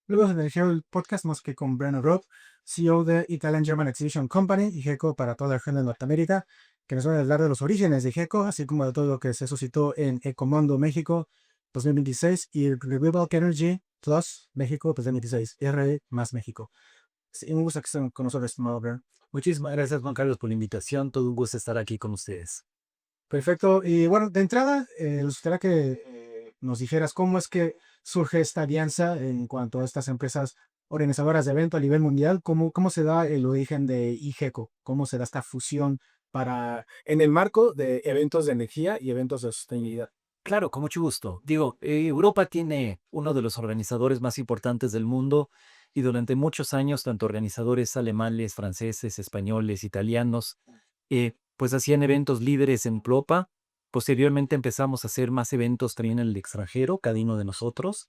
Luego de Hero el podcast más que con Brennan Roth, CEO de Italian German Exhibition Company y GECO para toda la región de Norteamérica, que nos va a hablar de los orígenes de GECO, así como de todo lo que se suscitó en Ecomondo México 2026 y Renewable Energy Plus México 2026, R más México. Sí, un gusto que estén con nosotros, estimado Brennan. Muchísimas gracias, Juan Carlos, por la invitación. Todo un gusto estar aquí con ustedes. Perfecto. Y bueno, de entrada, nos gustaría que nos dijeras cómo es que surge esta alianza en cuanto a estas empresas organizadoras de evento a nivel mundial, cómo se da el origen de IGECO, cómo se da esta fusión para, en el marco de eventos de energía y eventos de sostenibilidad. Claro, con mucho gusto. Digo, Europa tiene uno de los organizadores más importantes del mundo y durante muchos años, tanto organizadores alemanes, franceses, españoles, italianos, pues hacían eventos líderes en Europa. Posteriormente empezamos a hacer más eventos también en el extranjero, cada uno de nosotros.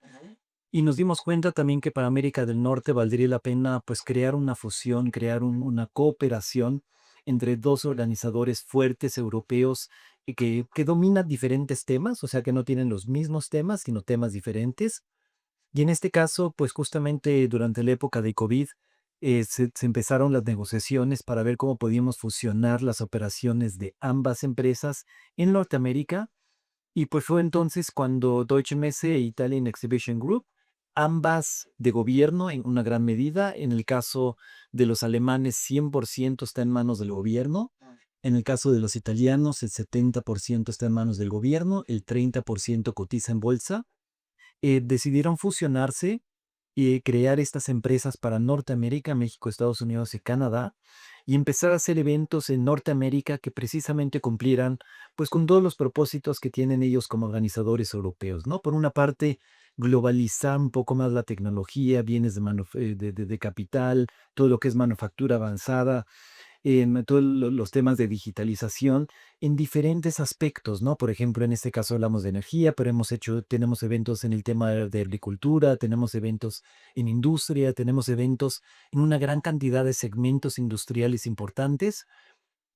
Y nos dimos cuenta también que para América del Norte valdría la pena pues crear una fusión, crear una cooperación entre dos organizadores fuertes europeos y que dominan diferentes temas, o sea que no tienen los mismos temas, sino temas diferentes. Y en este caso, pues justamente durante la época de COVID, se empezaron las negociaciones para ver cómo podíamos fusionar las operaciones de ambas empresas en Norteamérica y pues fue entonces cuando Deutsche Messe e Italian Exhibition Group, ambas de gobierno en una gran medida, en el caso de los alemanes 100% está en manos del gobierno, en el caso de los italianos el 70% está en manos del gobierno, el 30% cotiza en bolsa, decidieron fusionarse y crear estas empresas para Norteamérica, México, Estados Unidos y Canadá, y empezar a hacer eventos en Norteamérica que precisamente cumplieran pues con todos los propósitos que tienen ellos como organizadores europeos, ¿no? Por una parte, globalizar un poco más la tecnología, bienes de capital, todo lo que es manufactura avanzada, en todos los temas de digitalización en diferentes aspectos, ¿no? Por ejemplo, en este caso hablamos de energía, pero tenemos eventos en el tema de agricultura, tenemos eventos en industria, tenemos eventos en una gran cantidad de segmentos industriales importantes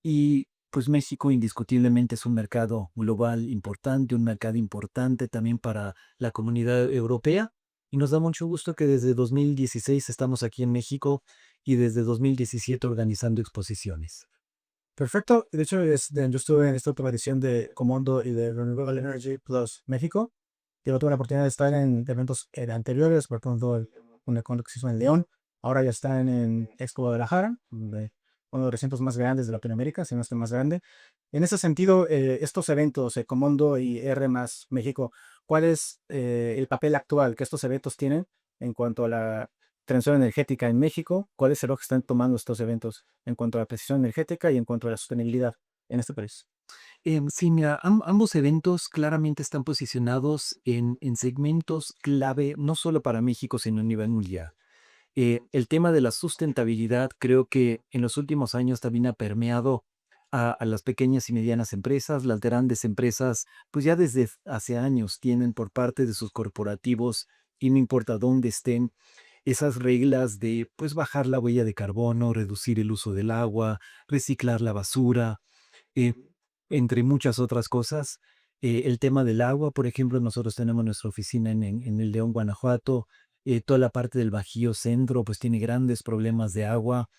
y pues México indiscutiblemente es un mercado global importante, un mercado importante también para la comunidad europea. Y nos da mucho gusto que desde 2016 estamos aquí en México y desde 2017 organizando exposiciones. Perfecto. De hecho, yo estuve en esta última edición de Ecomondo y de Renewable Energy Plus México. Yo tuve la oportunidad de estar en eventos anteriores, por ejemplo, un encuentro que se hizo en León. Ahora ya están en Expo Guadalajara, uno de los recintos más grandes de Latinoamérica, si no es que el más grande. En ese sentido, estos eventos, Ecomondo y R más México, ¿cuál es el papel actual que estos eventos tienen en cuanto a la transición energética en México? ¿Cuál es el rol que están tomando estos eventos en cuanto a la precisión energética y en cuanto a la sostenibilidad en este país? Sí, mira, ambos eventos claramente están posicionados en segmentos clave, no solo para México, sino a nivel mundial. El tema de la sustentabilidad creo que en los últimos años también ha permeado a las pequeñas y medianas empresas. Las grandes empresas, pues ya desde hace años tienen por parte de sus corporativos, y no importa dónde estén, esas reglas de pues bajar la huella de carbono, reducir el uso del agua, reciclar la basura, eh, entre muchas otras cosas. El tema del agua, por ejemplo, nosotros tenemos nuestra oficina en el León, Guanajuato. Toda la parte del Bajío Centro, pues tiene grandes problemas de agua.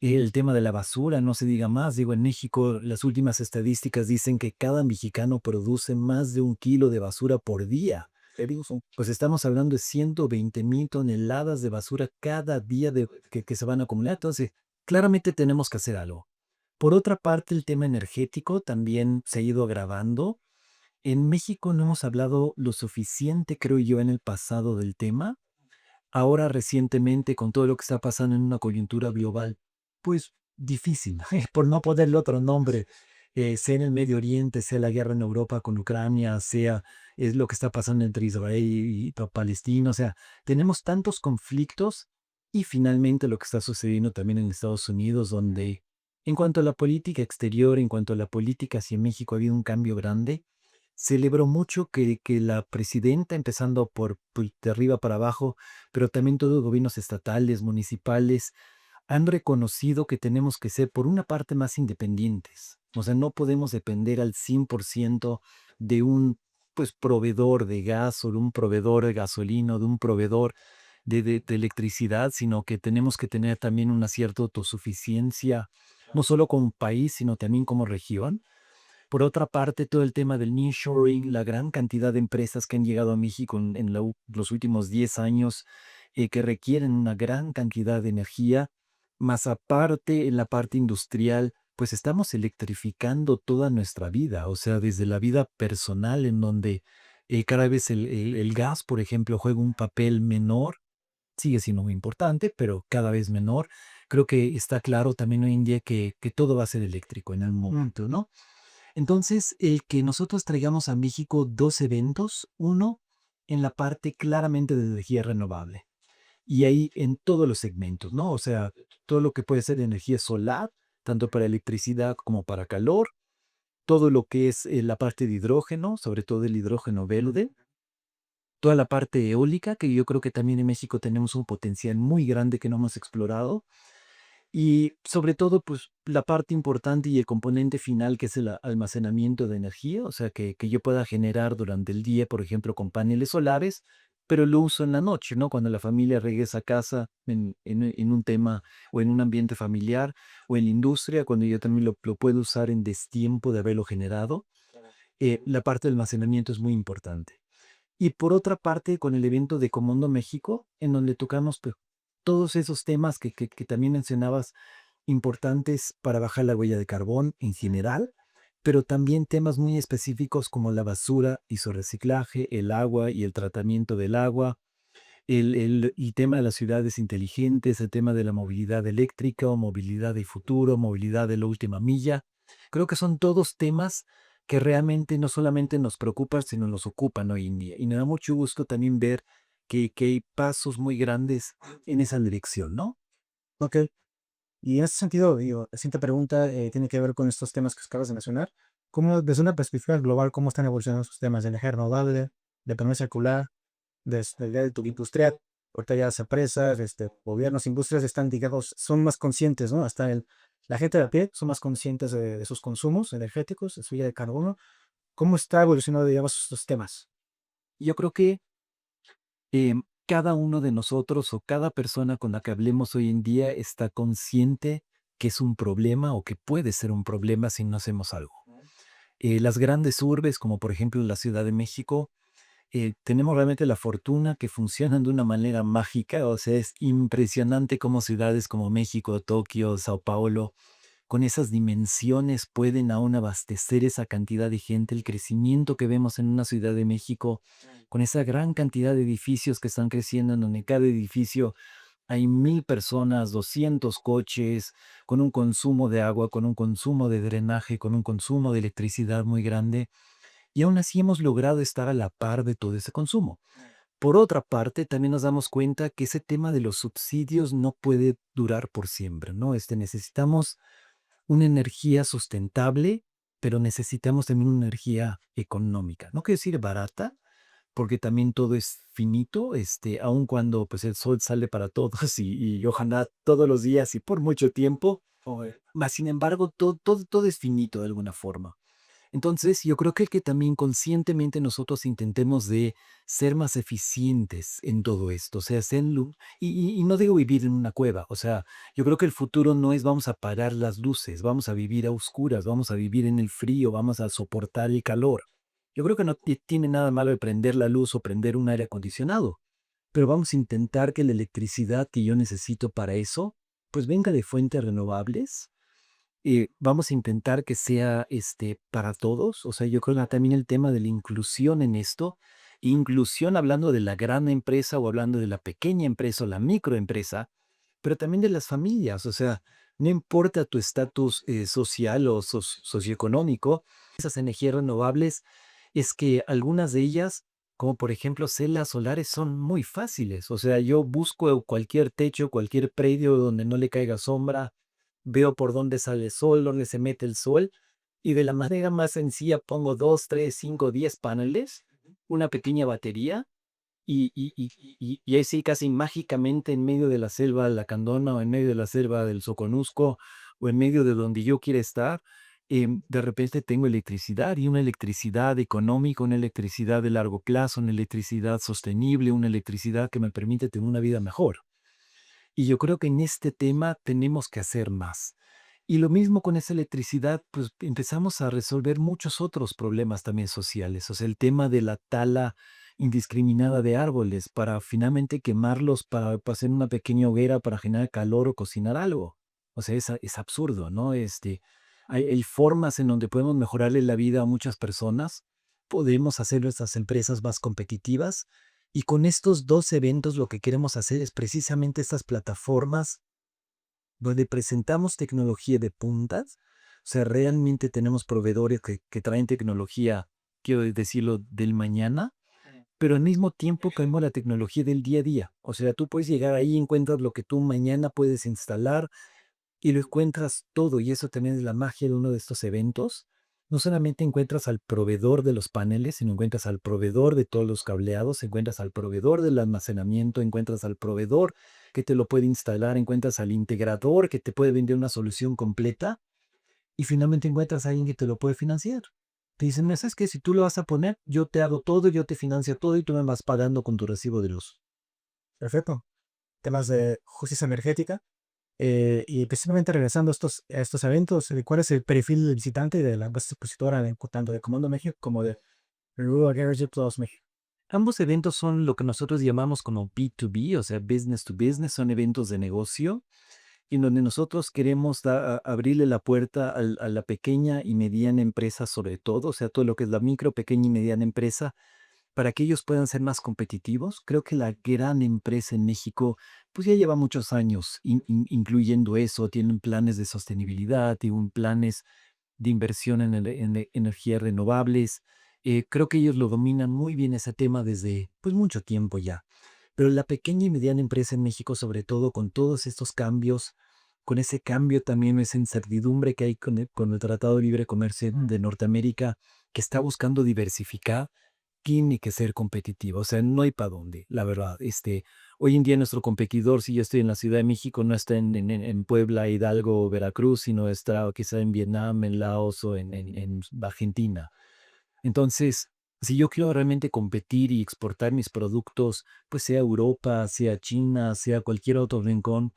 El tema de la basura, no se diga más. Digo, en México, las últimas estadísticas dicen que cada mexicano produce más de 1 kilo de basura por día. Pues estamos hablando de 120,000 toneladas de basura cada día que se van a acumular. Entonces, claramente tenemos que hacer algo. Por otra parte, el tema energético también se ha ido agravando. En México no hemos hablado lo suficiente, creo yo, en el pasado del tema. Ahora recientemente, con todo lo que está pasando en una coyuntura global, pues difícil, por no ponerle otro nombre, sea en el Medio Oriente, sea la guerra en Europa con Ucrania, sea es lo que está pasando entre Israel y Palestina, o sea, tenemos tantos conflictos y finalmente lo que está sucediendo también en Estados Unidos, donde en cuanto a la política exterior, en cuanto a la política hacia México, ha habido un cambio grande. Celebró mucho que la presidenta, empezando por pues, de arriba para abajo, pero también todos los gobiernos estatales, municipales, han reconocido que tenemos que ser, por una parte, más independientes. O sea, no podemos depender al 100% de un pues, proveedor de gas o de un proveedor de gasolina o de un proveedor de electricidad, sino que tenemos que tener también una cierta autosuficiencia, no solo como país, sino también como región. Por otra parte, todo el tema del nearshoring, la gran cantidad de empresas que han llegado a México en los últimos 10 años, que requieren una gran cantidad de energía, más aparte en la parte industrial, pues estamos electrificando toda nuestra vida, o sea, desde la vida personal en donde cada vez el gas, por ejemplo, juega un papel menor, sigue siendo muy importante, pero cada vez menor. Creo que está claro también hoy en día que todo va a ser eléctrico en algún momento, ¿no? Entonces, el que nosotros traigamos a México 2 eventos, uno en la parte claramente de energía renovable, y ahí en todos los segmentos, ¿no? O sea, todo lo que puede ser energía solar, tanto para electricidad como para calor, todo lo que es la parte de hidrógeno, sobre todo el hidrógeno verde, toda la parte eólica, que yo creo que también en México tenemos un potencial muy grande que no hemos explorado, y sobre todo, pues la parte importante y el componente final que es el almacenamiento de energía, o sea, que yo pueda generar durante el día, por ejemplo, con paneles solares, pero lo uso en la noche, ¿no? Cuando la familia regresa a casa en un tema o en un ambiente familiar o en la industria, cuando yo también lo puedo usar en destiempo de haberlo generado, la parte del almacenamiento es muy importante. Y por otra parte, con el evento de Comundo México, en donde tocamos pues, todos esos temas que también mencionabas, importantes para bajar la huella de carbón en general, pero también temas muy específicos como la basura y su reciclaje, el agua y el tratamiento del agua, el tema de las ciudades inteligentes, el tema de la movilidad eléctrica o movilidad de futuro, movilidad de la última milla. Creo que son todos temas que realmente no solamente nos preocupan, sino nos ocupan hoy en día. Y me da mucho gusto también ver que hay pasos muy grandes en esa dirección, ¿no? Ok. Y en ese sentido, digo, la siguiente pregunta tiene que ver con estos temas que acabas de mencionar. ¿Cómo, desde una perspectiva global, cómo están evolucionando esos temas de energía renovable, de economía circular, de tu industrial? Ahorita ya las empresas, gobiernos, industrias están, digamos, son más conscientes, ¿no? Hasta la gente de a pie son más conscientes de sus consumos energéticos, de su huella de carbono. ¿Cómo está evolucionando, digamos, estos temas? Yo creo que cada uno de nosotros o cada persona con la que hablemos hoy en día está consciente que es un problema o que puede ser un problema si no hacemos algo. Las grandes urbes, como por ejemplo la Ciudad de México, tenemos realmente la fortuna que funcionan de una manera mágica, o sea, es impresionante cómo ciudades como México, Tokio, Sao Paulo, con esas dimensiones pueden aún abastecer esa cantidad de gente, el crecimiento que vemos en una Ciudad de México, con esa gran cantidad de edificios que están creciendo, en donde cada edificio hay 1000 personas, 200 coches, con un consumo de agua, con un consumo de drenaje, con un consumo de electricidad muy grande, y aún así hemos logrado estar a la par de todo ese consumo. Por otra parte, también nos damos cuenta que ese tema de los subsidios no puede durar por siempre, ¿no? Necesitamos una energía sustentable, pero necesitamos también una energía económica. No quiero decir barata, porque también todo es finito, aun cuando pues el sol sale para todos y ojalá todos los días y por mucho tiempo, mas sin embargo todo es finito de alguna forma. Entonces, yo creo que también conscientemente nosotros intentemos de ser más eficientes en todo esto, o sea, y no digo vivir en una cueva, o sea, yo creo que el futuro no es vamos a parar las luces, vamos a vivir a oscuras, vamos a vivir en el frío, vamos a soportar el calor. Yo creo que no tiene nada malo de prender la luz o prender un aire acondicionado, pero vamos a intentar que la electricidad que yo necesito para eso, pues venga de fuentes renovables, vamos a intentar que sea, para todos. O sea, yo creo que también el tema de la inclusión en esto, inclusión hablando de la gran empresa o hablando de la pequeña empresa o la microempresa, pero también de las familias. O sea, no importa tu estatus social o socioeconómico, esas energías renovables es que algunas de ellas, como por ejemplo celdas solares, son muy fáciles. O sea, yo busco cualquier techo, cualquier predio donde no le caiga sombra, veo por dónde sale el sol, dónde se mete el sol, y de la manera más sencilla pongo 2, 3, 5, 10 paneles, una pequeña batería, y ahí sí casi mágicamente en medio de la selva de la Candona o en medio de la selva del Soconusco o en medio de donde yo quiera estar, de repente tengo electricidad y una electricidad económica, una electricidad de largo plazo, una electricidad sostenible, una electricidad que me permite tener una vida mejor. Y yo creo que en este tema tenemos que hacer más. Y lo mismo con esa electricidad, pues empezamos a resolver muchos otros problemas también sociales. O sea, el tema de la tala indiscriminada de árboles para finalmente quemarlos para hacer una pequeña hoguera para generar calor o cocinar algo. O sea, es absurdo, ¿no? Hay formas en donde podemos mejorarle la vida a muchas personas, podemos hacer nuestras empresas más competitivas y con estos dos eventos lo que queremos hacer es precisamente estas plataformas donde presentamos tecnología de puntas. O sea, realmente tenemos proveedores que traen tecnología, quiero decirlo, del mañana, pero al mismo tiempo caemos la tecnología del día a día. O sea, tú puedes llegar ahí y encuentras lo que tú mañana puedes instalar y lo encuentras todo. Y eso también es la magia de uno de estos eventos. No solamente encuentras al proveedor de los paneles, sino encuentras al proveedor de todos los cableados, encuentras al proveedor del almacenamiento, encuentras al proveedor que te lo puede instalar, encuentras al integrador que te puede vender una solución completa y finalmente encuentras a alguien que te lo puede financiar. Te dicen, "No, ¿sabes qué? Si tú lo vas a poner, yo te hago todo, yo te financio todo y tú me vas pagando con tu recibo de luz". Perfecto. Temas de justicia energética. Y precisamente regresando a estos eventos, ¿cuál es el perfil del visitante de la empresa expositora tanto de Comando México como de Rural Energy Plus México? Ambos eventos son lo que nosotros llamamos como B2B, o sea, business to business, son eventos de negocio en donde nosotros queremos abrirle la puerta a la pequeña y mediana empresa sobre todo, o sea, todo lo que es la micro, pequeña y mediana empresa, para que ellos puedan ser más competitivos. Creo que la gran empresa en México, pues ya lleva muchos años incluyendo eso, tienen planes de sostenibilidad, tienen planes de inversión en energías renovables. Creo que ellos lo dominan muy bien ese tema desde pues mucho tiempo ya. Pero la pequeña y mediana empresa en México, sobre todo con todos estos cambios, con ese cambio también, esa incertidumbre que hay con el Tratado de Libre Comercio de Norteamérica, que está buscando diversificar, tiene que ser competitivo. O sea, no hay para dónde, la verdad. Hoy en día nuestro competidor, si yo estoy en la Ciudad de México, no está en Puebla, Hidalgo o Veracruz, sino está quizá en Vietnam, en Laos o en Argentina. Entonces, si yo quiero realmente competir y exportar mis productos, pues sea Europa, sea China, sea cualquier otro rincón,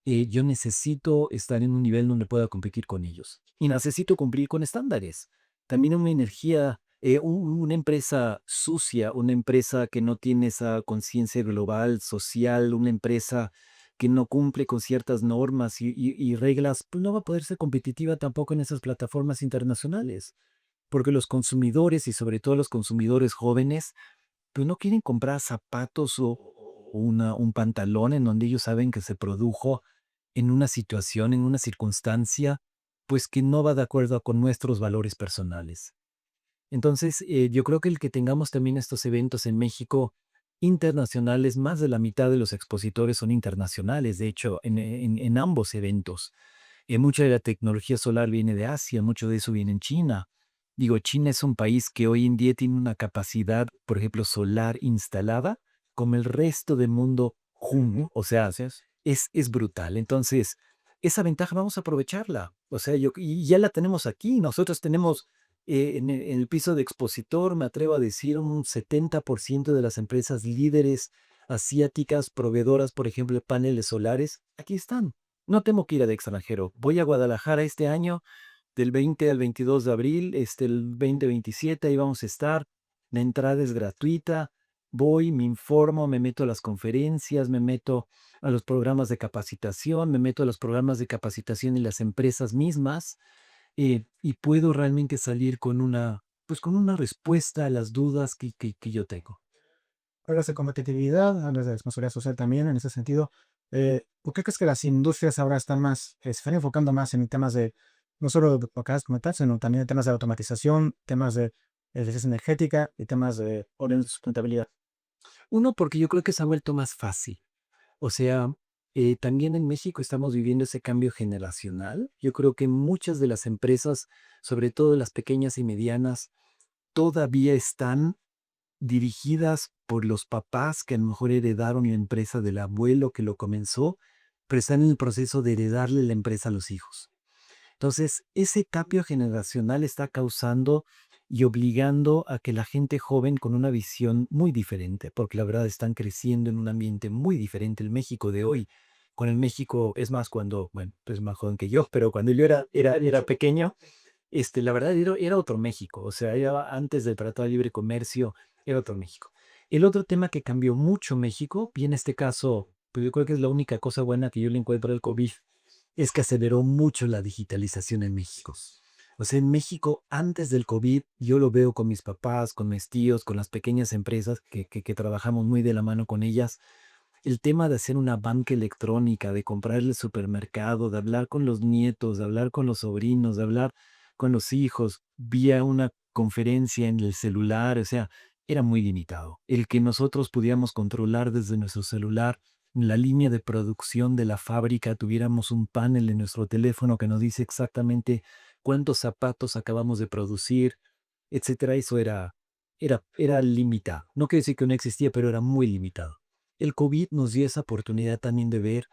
yo necesito estar en un nivel donde pueda competir con ellos. Y necesito cumplir con estándares. También una energía, una empresa sucia, una empresa que no tiene esa conciencia global, social, una empresa que no cumple con ciertas normas y reglas, pues no va a poder ser competitiva tampoco en esas plataformas internacionales. Porque los consumidores y sobre todo los consumidores jóvenes, pues no quieren comprar zapatos o un pantalón en donde ellos saben que se produjo en una situación, en una circunstancia, pues que no va de acuerdo con nuestros valores personales. Entonces, yo creo que el que tengamos también estos eventos en México internacionales, más de la mitad de los expositores son internacionales, de hecho, en ambos eventos. Mucha de la tecnología solar viene de Asia, mucho de eso viene en China. Digo, China es un país que hoy en día tiene una capacidad, por ejemplo, solar instalada, como el resto del mundo junto. O sea, Así es. es brutal. Entonces, esa ventaja vamos a aprovecharla. O sea, y ya la tenemos aquí. Nosotros tenemos en el piso de expositor, me atrevo a decir, un 70% de las empresas líderes asiáticas, proveedoras, por ejemplo, de paneles solares, aquí están. No tengo que ir al extranjero. Voy a Guadalajara este año, del 20 al 22 de abril, el 2027, ahí vamos a estar. La entrada es gratuita. Voy, me informo, me meto a las conferencias, me meto a los programas de capacitación, me meto a los programas de capacitación en las empresas mismas, y puedo realmente salir con pues con una respuesta a las dudas que yo tengo. Hablas de competitividad, hablas de responsabilidad social también en ese sentido. ¿Por qué crees que las industrias ahora se están enfocando más en temas de, no solo lo que acabas de comentar, sino también en temas de automatización, temas de eficiencia energética y temas de orden de sustentabilidad? Uno, porque yo creo que se ha vuelto más fácil. O sea, también en México estamos viviendo ese cambio generacional. Yo creo que muchas de las empresas, sobre todo las pequeñas y medianas, todavía están dirigidas por los papás que a lo mejor heredaron la empresa del abuelo que lo comenzó, pero están en el proceso de heredarle la empresa a los hijos. Entonces, ese cambio generacional está causando y obligando a que la gente joven con una visión muy diferente, porque la verdad están creciendo en un ambiente muy diferente. El México de hoy, con el México, es más cuando, bueno, es más joven que yo, pero cuando yo era pequeño, la verdad era otro México, o sea, era antes del Tratado de Libre Comercio, era otro México. El otro tema que cambió mucho México, y en este caso, pues yo creo que es la única cosa buena que yo le encuentro al COVID, es que aceleró mucho la digitalización en México. O sea, en México, antes del COVID, yo lo veo con mis papás, con mis tíos, con las pequeñas empresas que trabajamos muy de la mano con ellas. El tema de hacer una banca electrónica, de comprar el supermercado, de hablar con los nietos, de hablar con los sobrinos, de hablar con los hijos, vía una conferencia en el celular, o sea, era muy limitado. El que nosotros pudiéramos controlar desde nuestro celular la línea de producción de la fábrica, tuviéramos un panel en nuestro teléfono que nos dice exactamente cuántos zapatos acabamos de producir, etcétera, eso era limitado. No quiere decir que no existía, pero era muy limitado. El COVID nos dio esa oportunidad también de ver,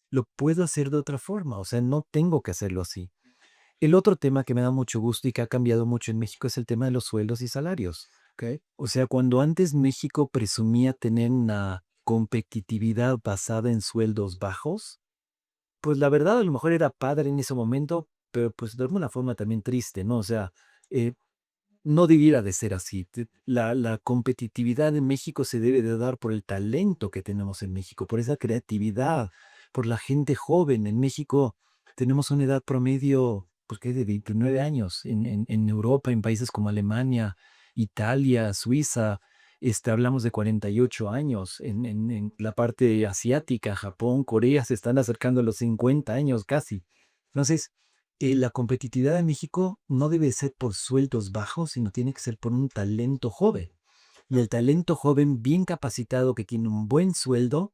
lo puedo hacer de otra forma, o sea, no tengo que hacerlo así. El otro tema que me da mucho gusto y que ha cambiado mucho en México es el tema de los sueldos y salarios. ¿ok? O sea, cuando antes México presumía tener una competitividad basada en sueldos bajos, pues la verdad a lo mejor era padre en ese momento, pero pues de alguna forma también triste, ¿no? O sea, eh, no debiera de ser así. La competitividad en México se debe de dar por el talento que tenemos en México, por esa creatividad, por la gente joven. En México tenemos una edad promedio, pues que de 29 años. En Europa, en países como Alemania, Italia, Suiza, hablamos de 48 años. En la parte asiática, Japón, Corea, se están acercando a los 50 años casi. Entonces, la competitividad de México no debe ser por sueldos bajos, sino tiene que ser por un talento joven. Y el talento joven bien capacitado que tiene un buen sueldo,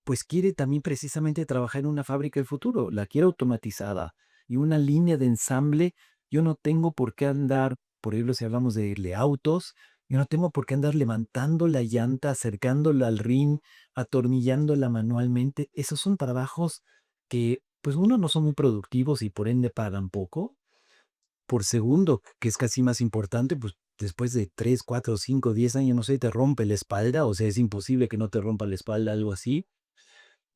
pues quiere también precisamente trabajar en una fábrica del futuro, la quiere automatizada y una línea de ensamble. Yo no tengo por qué andar, por ejemplo, si hablamos de autos, yo no tengo por qué andar levantando la llanta, acercándola al ring, atornillándola manualmente. Esos son trabajos que, pues uno, no son muy productivos y por ende pagan poco. Por segundo, que es casi más importante, pues después de 3, 4, 5, 10 años, no sé, te rompe la espalda, o sea, es imposible que no te rompa la espalda, algo así.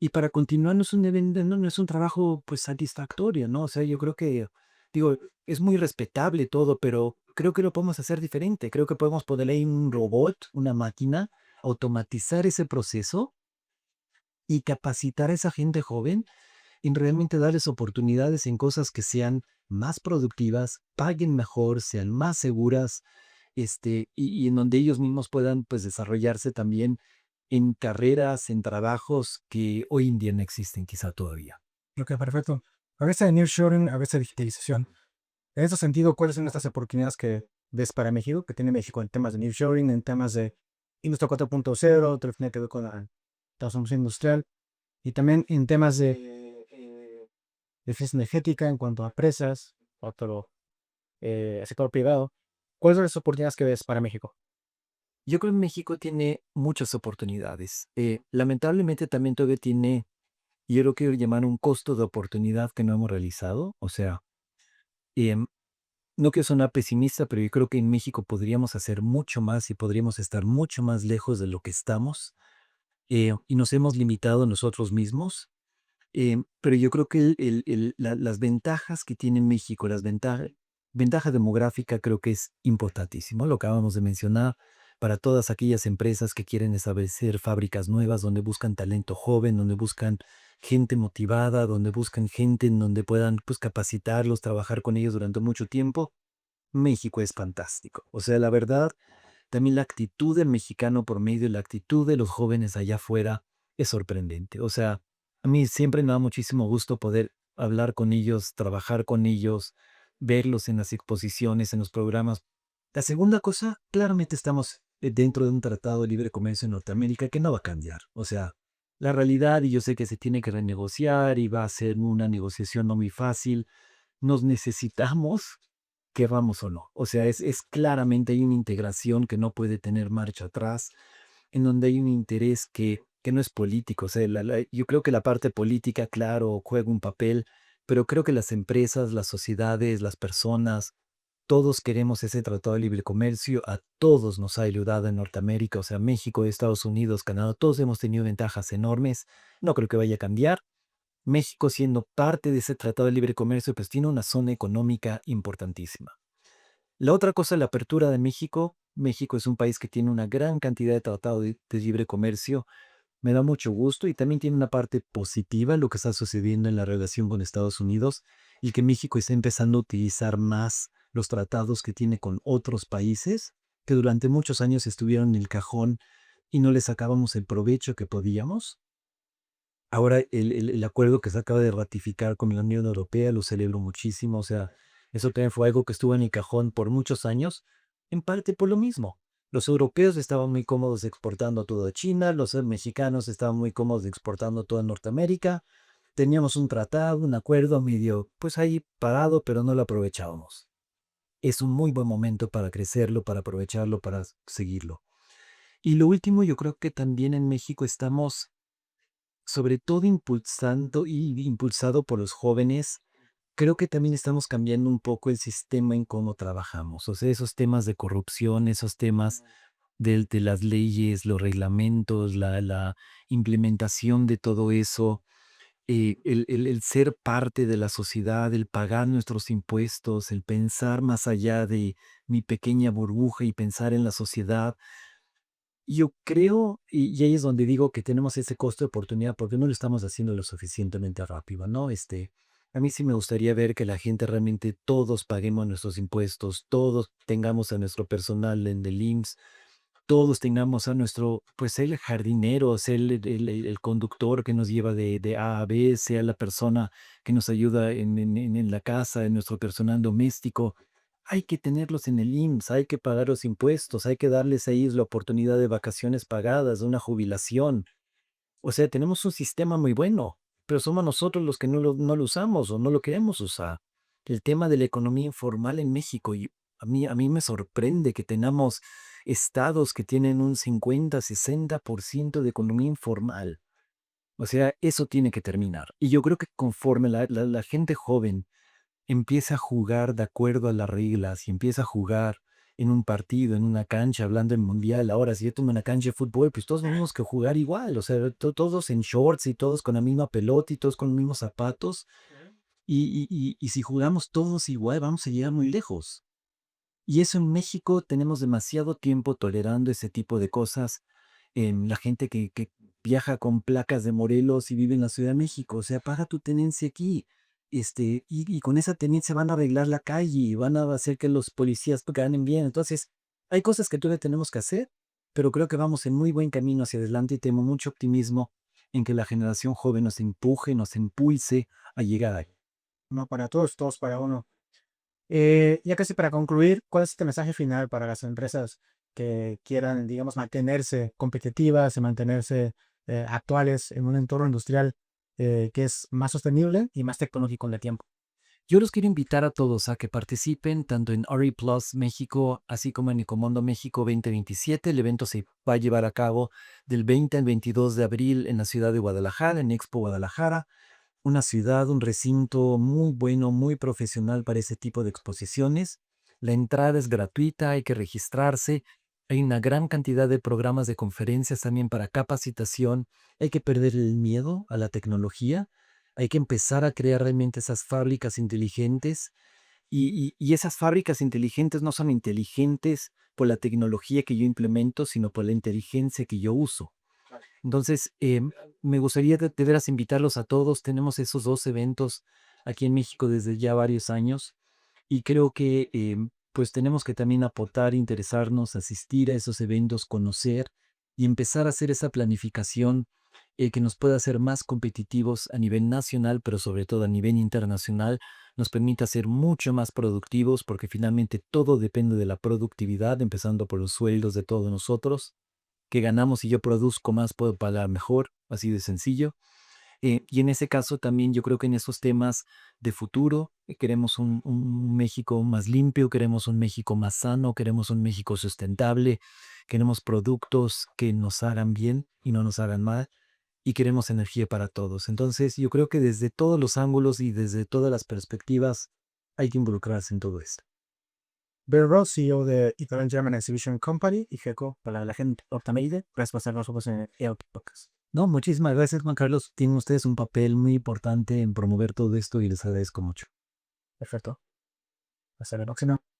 Y para continuar, no es no es un trabajo, pues, satisfactorio, ¿no? O sea, yo creo que, digo, es muy respetable todo, pero creo que lo podemos hacer diferente. Creo que podemos ponerle ahí un robot, una máquina, automatizar ese proceso y capacitar a esa gente joven en realmente darles oportunidades en cosas que sean más productivas, paguen mejor, sean más seguras, y en donde ellos mismos puedan, pues, desarrollarse también en carreras, en trabajos que hoy en día no existen quizá todavía. Ok, perfecto. A veces de nearshoring, a veces de digitalización. En ese sentido, ¿cuáles son estas oportunidades que ves para México, que tiene México en temas de nearshoring, en temas de industria 4.0, todo lo que tiene que ver con la transformación industrial, y también en temas de eficiencia energética en cuanto a presas, otro sector privado? ¿Cuáles son las oportunidades que ves para México? Yo creo que México tiene muchas oportunidades. Lamentablemente también todavía tiene, yo lo quiero llamar un costo de oportunidad que no hemos realizado. O sea, em, no quiero sonar pesimista, pero yo creo que en México podríamos hacer mucho más y podríamos estar mucho más lejos de lo que estamos, y nos hemos limitado nosotros mismos. Pero yo creo que las ventajas que tiene México, ventaja demográfica, creo que es importantísimo. Lo acabamos de mencionar, para todas aquellas empresas que quieren establecer fábricas nuevas, donde buscan talento joven, donde buscan gente motivada, donde buscan gente en donde puedan, pues, capacitarlos, trabajar con ellos durante mucho tiempo. México es fantástico. O sea, la verdad, también la actitud del mexicano por medio, la actitud de los jóvenes allá afuera es sorprendente. O sea, a mí siempre me da muchísimo gusto poder hablar con ellos, trabajar con ellos, verlos en las exposiciones, en los programas. La segunda cosa, claramente estamos dentro de un tratado de libre comercio en Norteamérica que no va a cambiar. O sea, la realidad, y yo sé que se tiene que renegociar y va a ser una negociación no muy fácil, nos necesitamos, querramos o no. O sea, es claramente hay una integración que no puede tener marcha atrás, en donde hay un interés que no es político. O sea, yo creo que la parte política, claro, juega un papel, pero creo que las empresas, las sociedades, las personas, todos queremos ese tratado de libre comercio, a todos nos ha ayudado en Norteamérica, o sea, México, Estados Unidos, Canadá, todos hemos tenido ventajas enormes, no creo que vaya a cambiar. México, siendo parte de ese tratado de libre comercio, pues tiene una zona económica importantísima. La otra cosa, la apertura de México. México es un país que tiene una gran cantidad de tratados de libre comercio. Me da mucho gusto y también tiene una parte positiva lo que está sucediendo en la relación con Estados Unidos y que México está empezando a utilizar más los tratados que tiene con otros países que durante muchos años estuvieron en el cajón y no le sacábamos el provecho que podíamos. Ahora el acuerdo que se acaba de ratificar con la Unión Europea lo celebro muchísimo, o sea, eso también fue algo que estuvo en el cajón por muchos años, en parte por lo mismo. Los europeos estaban muy cómodos exportando todo a China, los mexicanos estaban muy cómodos exportando todo a Norteamérica. Teníamos un tratado, un acuerdo medio, pues ahí parado, pero no lo aprovechábamos. Es un muy buen momento para crecerlo, para aprovecharlo, para seguirlo. Y lo último, yo creo que también en México estamos sobre todo impulsando y impulsado por los jóvenes, creo que también estamos cambiando un poco el sistema en cómo trabajamos. O sea, esos temas de corrupción, esos temas de las leyes, los reglamentos, la implementación de todo eso, el ser parte de la sociedad, el pagar nuestros impuestos, el pensar más allá de mi pequeña burbuja y pensar en la sociedad. Yo creo, y ahí es donde digo que tenemos ese costo de oportunidad porque no lo estamos haciendo lo suficientemente rápido, ¿no? A mí sí me gustaría ver que la gente realmente todos paguemos nuestros impuestos, todos tengamos a nuestro personal en el IMSS, todos tengamos a nuestro, pues el jardinero, sea el conductor que nos lleva de A a B, sea la persona que nos ayuda en la casa, en nuestro personal doméstico. Hay que tenerlos en el IMSS, hay que pagar los impuestos, hay que darles a ellos la oportunidad de vacaciones pagadas, de una jubilación. O sea, tenemos un sistema muy bueno, pero somos nosotros los que no lo usamos o no lo queremos usar. El tema de la economía informal en México, y a mí me sorprende que tengamos estados que tienen un 50, 60% de economía informal. O sea, eso tiene que terminar. Y yo creo que conforme la gente joven empieza a jugar de acuerdo a las reglas y empieza a jugar en un partido, en una cancha, hablando en mundial, ahora si yo tomo una cancha de fútbol, pues todos tenemos que jugar igual, o sea, todos en shorts y todos con la misma pelota y todos con los mismos zapatos, y si jugamos todos igual, vamos a llegar muy lejos. Y eso en México tenemos demasiado tiempo tolerando ese tipo de cosas. La gente que viaja con placas de Morelos y vive en la Ciudad de México, o sea, paga tu tenencia aquí. Y con esa tenencia van a arreglar la calle y van a hacer que los policías ganen bien. Entonces, hay cosas que todavía tenemos que hacer, pero creo que vamos en muy buen camino hacia adelante y tengo mucho optimismo en que la generación joven nos empuje, nos impulse a llegar ahí. No para todos, todos para uno. Ya casi para concluir, ¿cuál es este mensaje final para las empresas que quieran, digamos, mantenerse competitivas y mantenerse actuales en un entorno industrial que es más sostenible y más tecnológico en el tiempo? Yo los quiero invitar a todos a que participen tanto en RE Plus México, así como en Ecomondo México 2027. El evento se va a llevar a cabo del 20 al 22 de abril en la ciudad de Guadalajara, en Expo Guadalajara, una ciudad, un recinto muy bueno, muy profesional para ese tipo de exposiciones. La entrada es gratuita, hay que registrarse. Hay una gran cantidad de programas de conferencias también para capacitación. Hay que perder el miedo a la tecnología. Hay que empezar a crear realmente esas fábricas inteligentes. Y esas fábricas inteligentes no son inteligentes por la tecnología que yo implemento, sino por la inteligencia que yo uso. Entonces, me gustaría de veras invitarlos a todos. Tenemos esos dos eventos aquí en México desde ya varios años y creo que pues tenemos que también aportar, interesarnos, asistir a esos eventos, conocer y empezar a hacer esa planificación que nos pueda hacer más competitivos a nivel nacional, pero sobre todo a nivel internacional, nos permita ser mucho más productivos porque finalmente todo depende de la productividad, empezando por los sueldos de todos nosotros que ganamos si yo produzco más, puedo pagar mejor, así de sencillo. Y en ese caso también yo creo que en esos temas de futuro queremos un México más limpio, queremos un México más sano, queremos un México sustentable, queremos productos que nos hagan bien y no nos hagan mal. y queremos energía para todos. Entonces, yo creo que desde todos los ángulos y desde todas las perspectivas hay que involucrarse en todo esto. Ben Ross, CEO de Italian German Exhibition Company y GECO para la gente Optameide. Gracias por estar con nosotros en EOT Podcast. No, muchísimas gracias, Juan Carlos. Tienen ustedes un papel muy importante en promover todo esto y les agradezco mucho. Perfecto. Hasta la próxima.